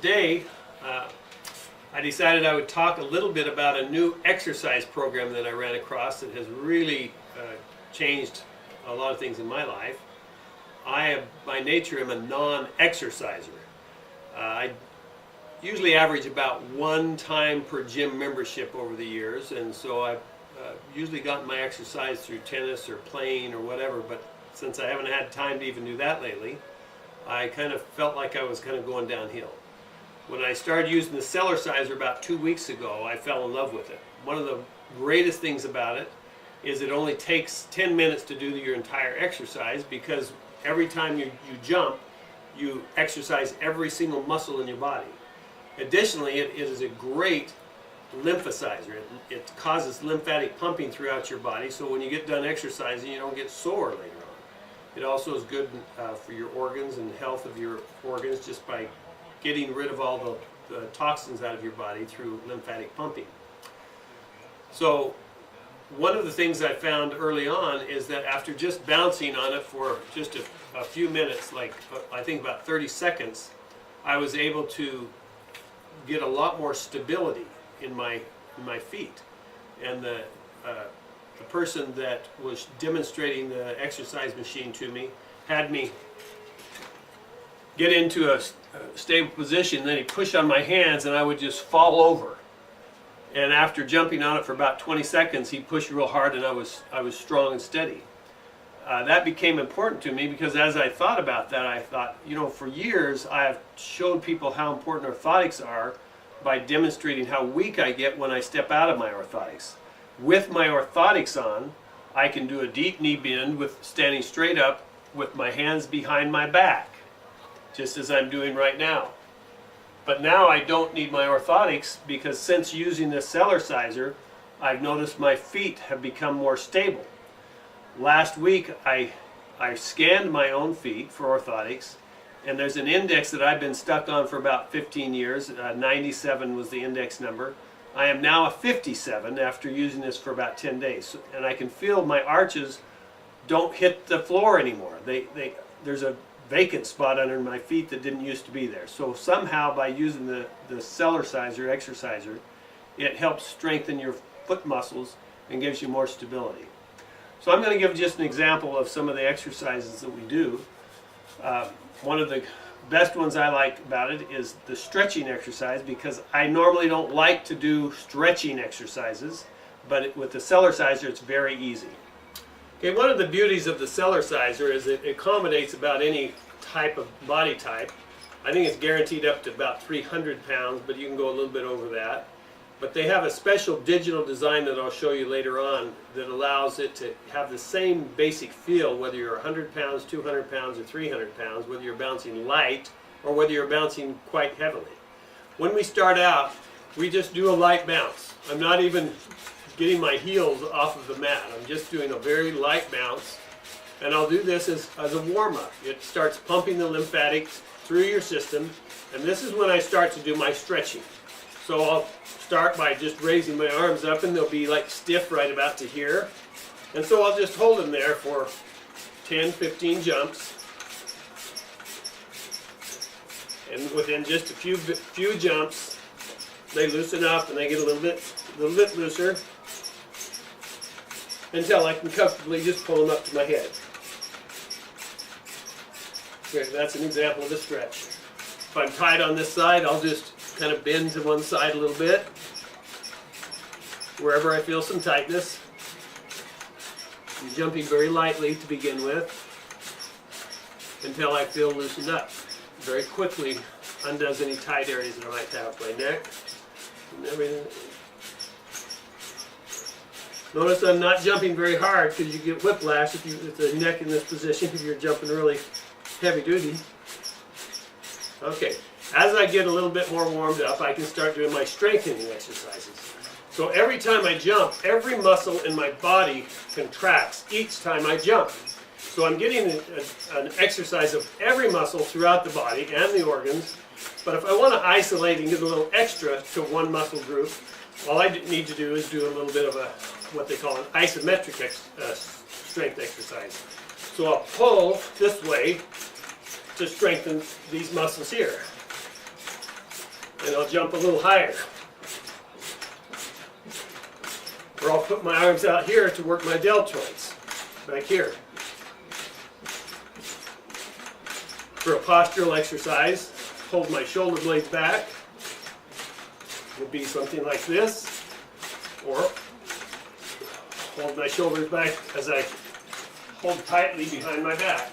today I decided I would talk a little bit about a new exercise program that I ran across that has really changed a lot of things in my life. I, by nature, am a non-exerciser. I usually average about 1 time per gym membership over the years, and so I've usually gotten my exercise through tennis or playing or whatever, but since I haven't had time to even do that lately, I kind of felt like I was kind of going downhill. When I started using the Cellerciser about 2 weeks ago, I fell in love with it. One of the greatest things about it is it only takes 10 minutes to do your entire exercise, because every time you jump, you exercise every single muscle in your body. Additionally, it is a great lymphocyzer. It causes lymphatic pumping throughout your body, so when you get done exercising, you don't get sore later on. It also is good for your organs and the health of your organs, just by getting rid of all the toxins out of your body through lymphatic pumping. So one of the things I found early on is that after just bouncing on it for just a few minutes, like I think about 30 seconds, I was able to get a lot more stability in my feet. And the person that was demonstrating the exercise machine to me had me get into a stable position, then he'd push on my hands and I would just fall over. And after jumping on it for about 20 seconds, he pushed real hard and I was strong and steady. That became important to me because as I thought about that, I thought, you know, for years I have showed people how important orthotics are by demonstrating how weak I get when I step out of my orthotics. With my orthotics on, I can do a deep knee bend with standing straight up with my hands behind my back, just as I'm doing right now. But now I don't need my orthotics, because since using this Cellerciser, I've noticed my feet have become more stable. Last week I scanned my own feet for orthotics, and there's an index that I've been stuck on for about 15 years. 97 was the index number. I am now a 57 after using this for about 10 days. And I can feel my arches don't hit the floor anymore. There's a vacant spot under my feet that didn't used to be there. So somehow by using the Cellerciser exerciser, it helps strengthen your foot muscles and gives you more stability. So I'm going to give just an example of some of the exercises that we do. One of the best ones I like about it is the stretching exercise, because I normally don't like to do stretching exercises, but with the Cellerciser it's very easy. Okay, one of the beauties of the Cellerciser is it accommodates about any type of body type. I think it's guaranteed up to about 300 pounds, but you can go a little bit over that. But they have a special digital design that I'll show you later on that allows it to have the same basic feel whether you're 100 pounds, 200 pounds, or 300 pounds, whether you're bouncing light or whether you're bouncing quite heavily. When we start out, we just do a light bounce. I'm not even getting my heels off of the mat. I'm just doing a very light bounce, and I'll do this as a warm-up. It starts pumping the lymphatics through your system, and this is when I start to do my stretching. So I'll start by just raising my arms up, and they'll be like stiff right about to here. And so I'll just hold them there for 10, 15 jumps. And within just a few jumps, they loosen up and they get a little bit looser, until I can comfortably just pull them up to my head. Okay, that's an example of a stretch. If I'm tight on this side, I'll just kind of bend to one side a little bit, wherever I feel some tightness. I'm jumping very lightly to begin with, until I feel loosened up. Very quickly undoes any tight areas that I might have, my neck and everything. Notice I'm not jumping very hard, because you get whiplash with the neck in this position if you're jumping really heavy duty. Okay, as I get a little bit more warmed up, I can start doing my strengthening exercises. So every time I jump, every muscle in my body contracts each time I jump. So I'm getting an exercise of every muscle throughout the body and the organs. But if I want to isolate and get a little extra to one muscle group, all I need to do is do a little bit of what they call an isometric strength exercise. So I'll pull this way to strengthen these muscles here. and I'll jump a little higher. Or I'll put my arms out here to work my deltoids, back here. For a postural exercise, hold my shoulder blades back. Would be something like this, or hold my shoulders back as I hold tightly behind my back.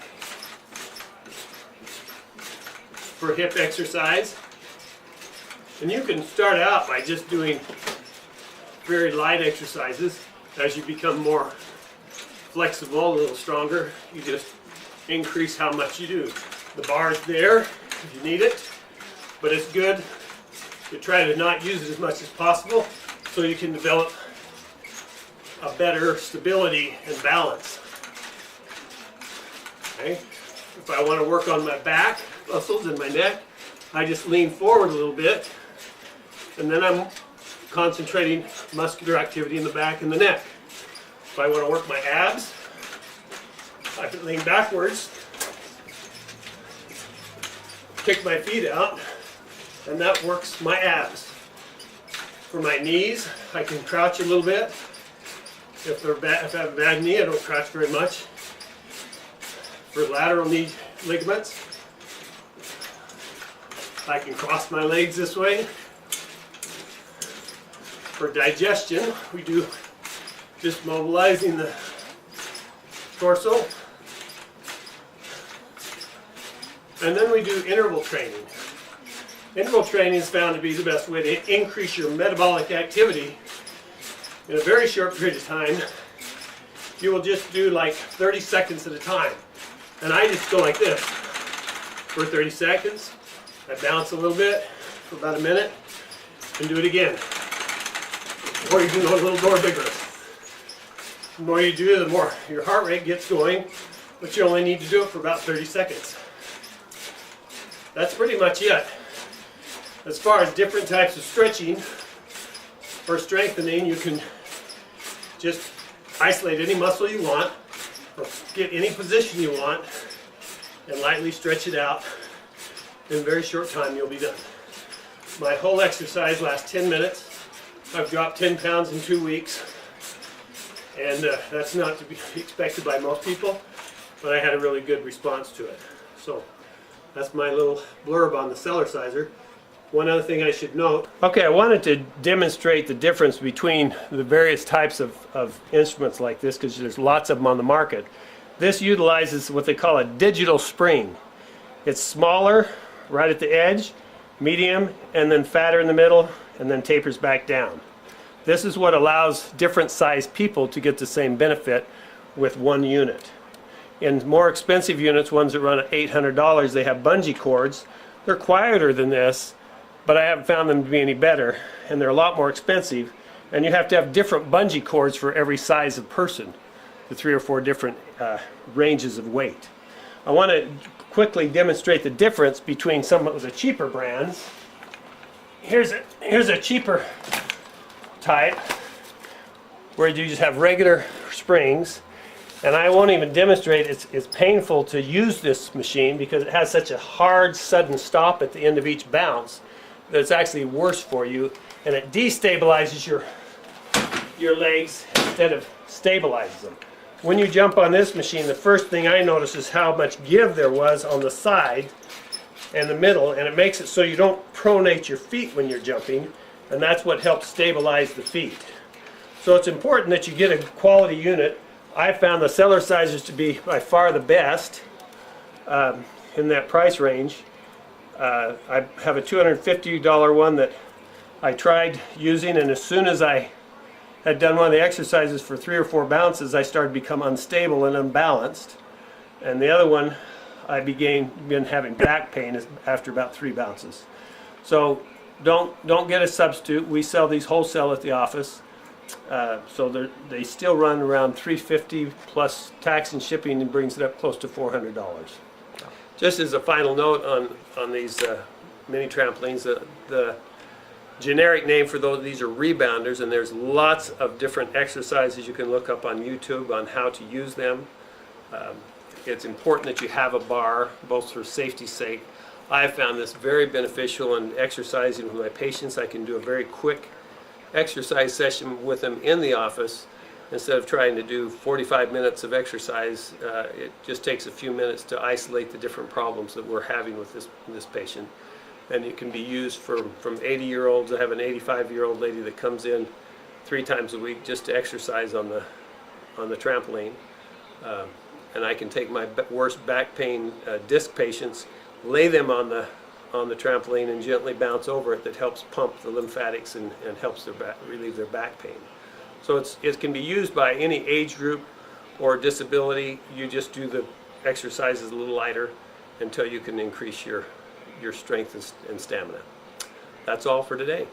For hip exercise, and you can start out by just doing very light exercises. As you become more flexible, a little stronger, you just increase how much you do. The bar is there if you need it, but it's good to try to not use it as much as possible so you can develop a better stability and balance. Okay? If I want to work on my back muscles and my neck, I just lean forward a little bit, and then I'm concentrating muscular activity in the back and the neck. If I want to work my abs, I can lean backwards, kick my feet out, and that works my abs. For my knees, I can crouch a little bit. If I have a bad knee, I don't crouch very much. For lateral knee ligaments, I can cross my legs this way. For digestion, we do just mobilizing the torso. And then we do interval training. Interval training is found to be the best way to increase your metabolic activity in a very short period of time. You will just do like 30 seconds at a time. And I just go like this for 30 seconds. I bounce a little bit for about a minute and do it again. Or you can go a little more vigorous. The more you do, the more your heart rate gets going, but you only need to do it for about 30 seconds. That's pretty much it. As far as different types of stretching or strengthening, you can just isolate any muscle you want, or get any position you want, and lightly stretch it out. In a very short time, you'll be done. My whole exercise lasts 10 minutes. I've dropped 10 pounds in 2 weeks, and that's not to be expected by most people, but I had a really good response to it. So that's my little blurb on the Cellerciser. One other thing I should note. Okay, I wanted to demonstrate the difference between the various types of instruments like this, because there's lots of them on the market. This utilizes what they call a digital spring. It's smaller right at the edge, medium, and then fatter in the middle, and then tapers back down. This is what allows different sized people to get the same benefit with one unit. In more expensive units, ones that run at $800, they have bungee cords. They're quieter than this, but I haven't found them to be any better, and they're a lot more expensive, and you have to have different bungee cords for every size of person, the 3 or 4 different ranges of weight. I want to quickly demonstrate the difference between some of the cheaper brands. Here's a cheaper type where you just have regular springs, and I won't even demonstrate. It's painful to use this machine because it has such a hard sudden stop at the end of each bounce that it's actually worse for you, and it destabilizes your legs instead of stabilizes them. When you jump on this machine, the first thing I noticed is how much give there was on the side and the middle, and it makes it so you don't pronate your feet when you're jumping, and that's what helps stabilize the feet. So it's important that you get a quality unit. I found the Cellercisers to be by far the best in that price range. I have a $250 one that I tried using, and as soon as I had done one of the exercises for 3 or 4 bounces, I started to become unstable and unbalanced. And the other one, I been having back pain after about 3 bounces. So don't get a substitute. We sell these wholesale at the office. So they still run around $350 plus tax and shipping, and brings it up close to $400. Just as a final note on these mini trampolines, the generic name for these are rebounders, and there's lots of different exercises you can look up on YouTube on how to use them. It's important that you have a bar, both for safety's sake. I have found this very beneficial in exercising with my patients. I can do a very quick exercise session with them in the office. Instead of trying to do 45 minutes of exercise, it just takes a few minutes to isolate the different problems that we're having with this patient. And it can be used from 80-year-olds. I have an 85-year-old lady that comes in 3 times a week just to exercise on the trampoline. And I can take my worst back pain disc patients, lay them on the trampoline and gently bounce over it. That helps pump the lymphatics and helps relieve their back pain. So it can be used by any age group or disability. You just do the exercises a little lighter until you can increase your strength and stamina. That's all for today.